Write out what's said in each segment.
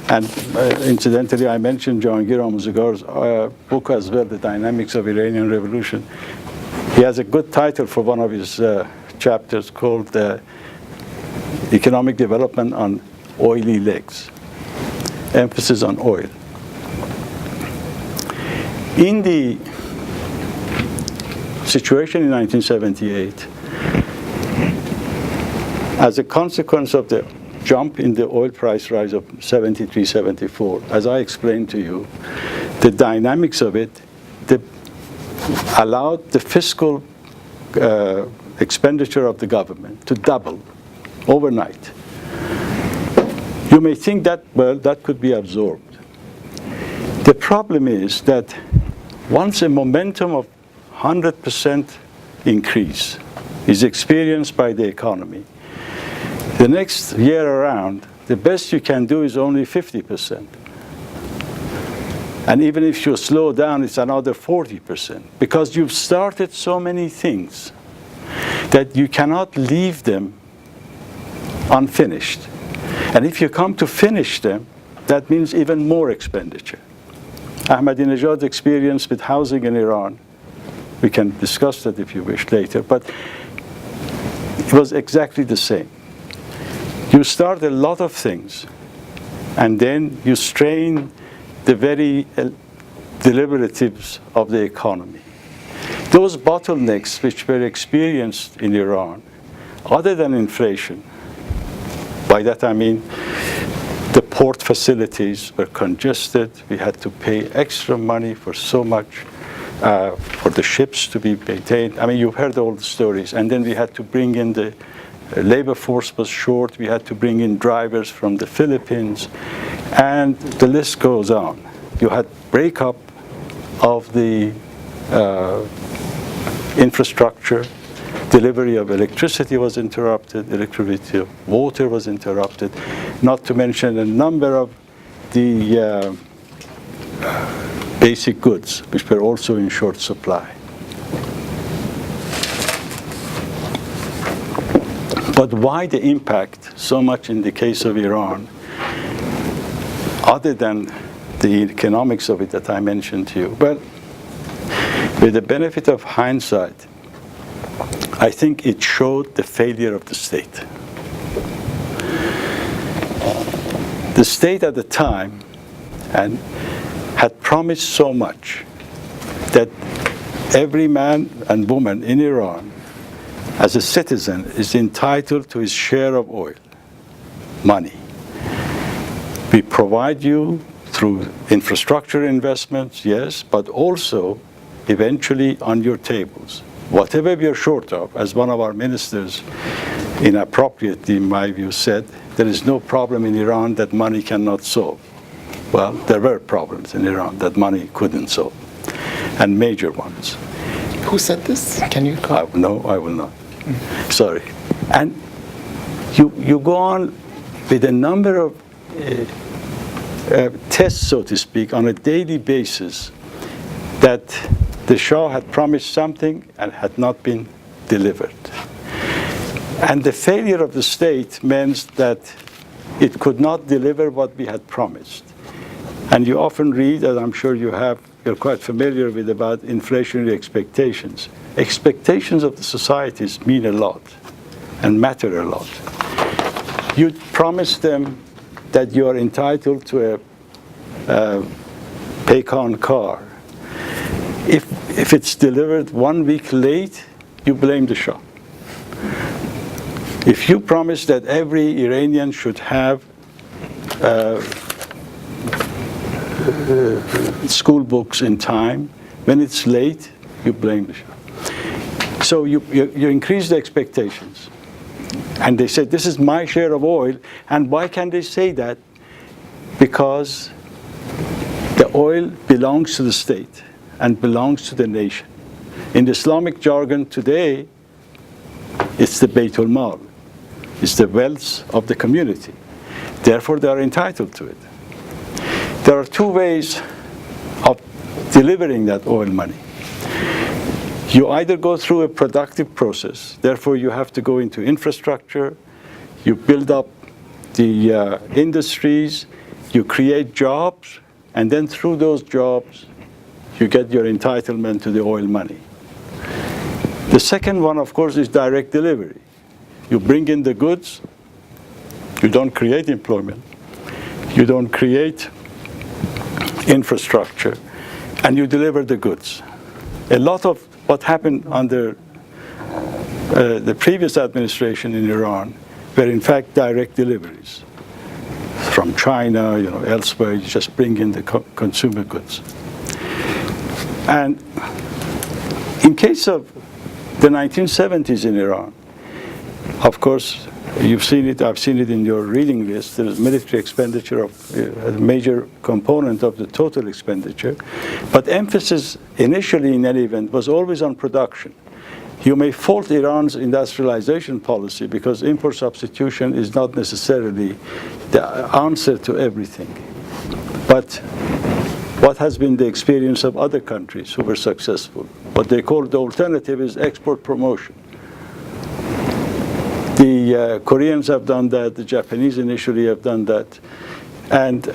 And incidentally, I mentioned Jahangir Amuzgar's book as well, The Dynamics of Iranian Revolution. He has a good title for one of his chapters called Economic Development on Oily Legs, emphasis on oil. In the situation in 1978, as a consequence of the jump in the oil price rise of 73, 74, as I explained to you, the dynamics of it allowed the fiscal expenditure of the government to double overnight. You may think that, well, that could be absorbed. The problem is that once a momentum of 100% increase is experienced by the economy, the next year around, the best you can do is only 50%. And even if you slow down, it's another 40%, because you've started so many things that you cannot leave them unfinished. And if you come to finish them, that means even more expenditure. Ahmadinejad's experience with housing in Iran, we can discuss that if you wish later, but it was exactly the same. You start a lot of things, and then you strain the very deliberatives of the economy. Those bottlenecks which were experienced in Iran, other than inflation, by that I mean the port facilities were congested, we had to pay extra money for so much, for the ships to be maintained. I mean, you've heard all the stories. And then we had to bring in the labor force was short, we had to bring in drivers from the Philippines, and the list goes on. You had breakup of the infrastructure, delivery of electricity was interrupted, electricity of water was interrupted, not to mention a number of the basic goods, which were also in short supply. But why the impact so much in the case of Iran, other than the economics of it that I mentioned to you? Well, with the benefit of hindsight, I think it showed the failure of the state. The state at the time had promised so much that every man and woman in Iran, as a citizen, is entitled to his share of oil, money. We provide you through infrastructure investments, yes, but also eventually on your tables. Whatever we are short of, as one of our ministers inappropriately, in my view, said, there is no problem in Iran that money cannot solve. Well, there were problems in Iran that money couldn't solve, and major ones. Who said this? Can you call? No, I will not. Sorry. And you go on with a number of tests, so to speak, on a daily basis that the Shah had promised something and had not been delivered. And the failure of the state meant that it could not deliver what we had promised. And you often read, as I'm sure you're quite familiar with, about inflationary expectations. Expectations of the societies mean a lot and matter a lot. You promise them that you are entitled to a Paycon car. If it's delivered 1 week late, you blame the Shah. If you promise that every Iranian should have school books in time, when it's late, you blame the Shah. So you increase the expectations. And they said, this is my share of oil. And why can they say that? Because the oil belongs to the state and belongs to the nation. In the Islamic jargon today, it's the Baitul Mal. It's the wealth of the community. Therefore, they are entitled to it. There are two ways of delivering that oil money. You either go through a productive process, therefore you have to go into infrastructure, you build up the industries, you create jobs, and then through those jobs, you get your entitlement to the oil money. The second one, of course, is direct delivery. You bring in the goods, you don't create employment, you don't create infrastructure, and you deliver the goods. A lot of what happened under the previous administration in Iran were in fact direct deliveries from China, elsewhere. You just bring in the consumer goods. And in case of the 1970s in Iran, of course, you've seen it, I've seen it in your reading list, there is military expenditure of a major component of the total expenditure, but emphasis initially in any event was always on production. You may fault Iran's industrialization policy because import substitution is not necessarily the answer to everything. But what has been the experience of other countries who were successful? What they call the alternative is export promotion. The Koreans have done that, the Japanese initially have done that, and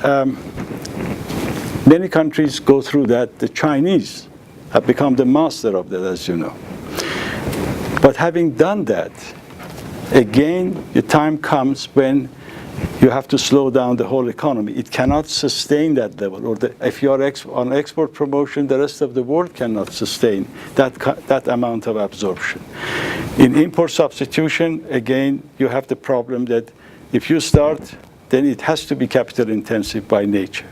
many countries go through that. The Chinese have become the master of that, as you know. But having done that, again, the time comes when you have to slow down the whole economy. It cannot sustain that level. Or if you are on export promotion, the rest of the world cannot sustain that amount of absorption. In import substitution, again, you have the problem that if you start, then it has to be capital intensive by nature.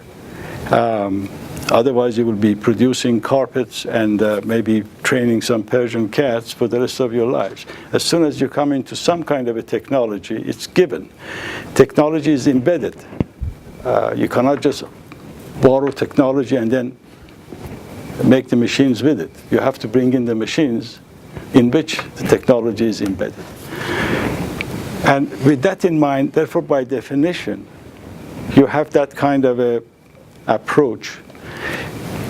Otherwise, you will be producing carpets and maybe training some Persian cats for the rest of your lives. As soon as you come into some kind of a technology, it's given. Technology is embedded. You cannot just borrow technology and then make the machines with it. You have to bring in the machines in which the technology is embedded. And with that in mind, therefore, by definition, you have that kind of a approach.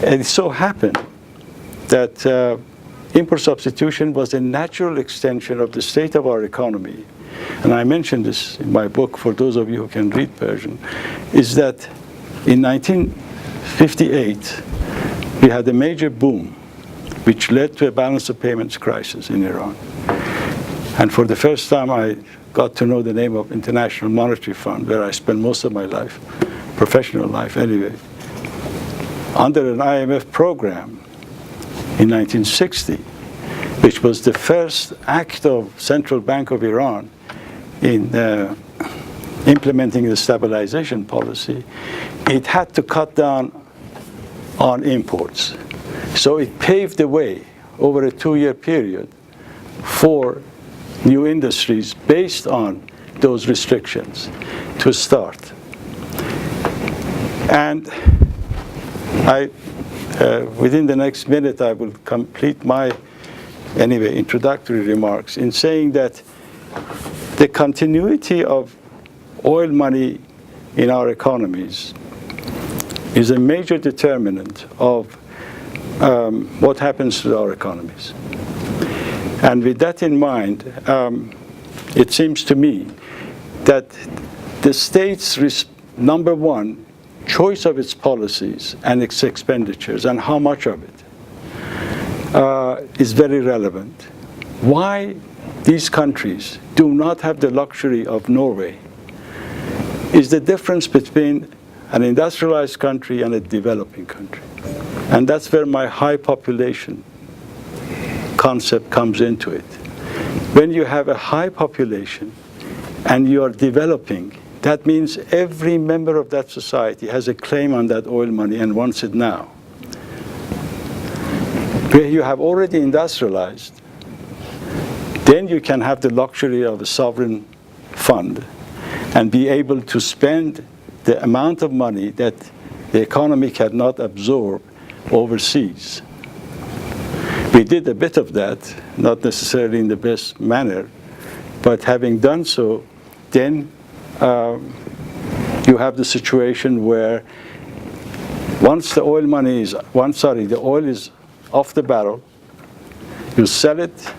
And it so happened that import substitution was a natural extension of the state of our economy. And I mentioned this in my book for those of you who can read Persian, is that in 1958, we had a major boom which led to a balance of payments crisis in Iran. And for the first time, I got to know the name of International Monetary Fund, where I spent most of my life, professional life anyway, under an IMF program in 1960, which was the first act of Central Bank of Iran in implementing the stabilization policy. It had to cut down on imports. So it paved the way over a 2-year period for new industries based on those restrictions to start. And within the next minute, I will complete my, introductory remarks in saying that the continuity of oil money in our economies is a major determinant of what happens to our economies. And with that in mind, it seems to me that the state's number one choice of its policies and its expenditures and how much of it is very relevant. Why these countries do not have the luxury of Norway is the difference between an industrialized country and a developing country. And that's where my high population concept comes into it. When you have a high population and you are developing, that means every member of that society has a claim on that oil money and wants it now. Where you have already industrialized, then you can have the luxury of a sovereign fund and be able to spend the amount of money that the economy cannot absorb overseas. We did a bit of that, not necessarily in the best manner, but having done so, then you have the situation where once the oil money is, the oil is off the barrel, you sell it,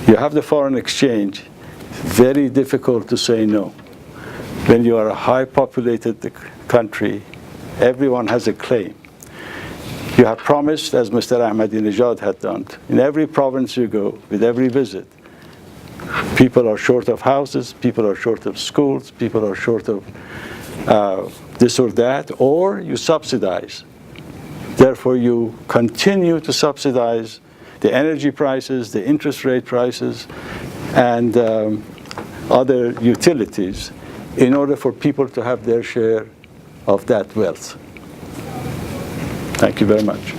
you have the foreign exchange, very difficult to say no when you are a high populated country, everyone has a claim. You have promised, as Mr. Ahmadinejad had done, in every province you go, with every visit, people are short of houses, people are short of schools, people are short of this or that, or you subsidize. Therefore, you continue to subsidize the energy prices, the interest rate prices, and other utilities in order for people to have their share of that wealth. Thank you very much.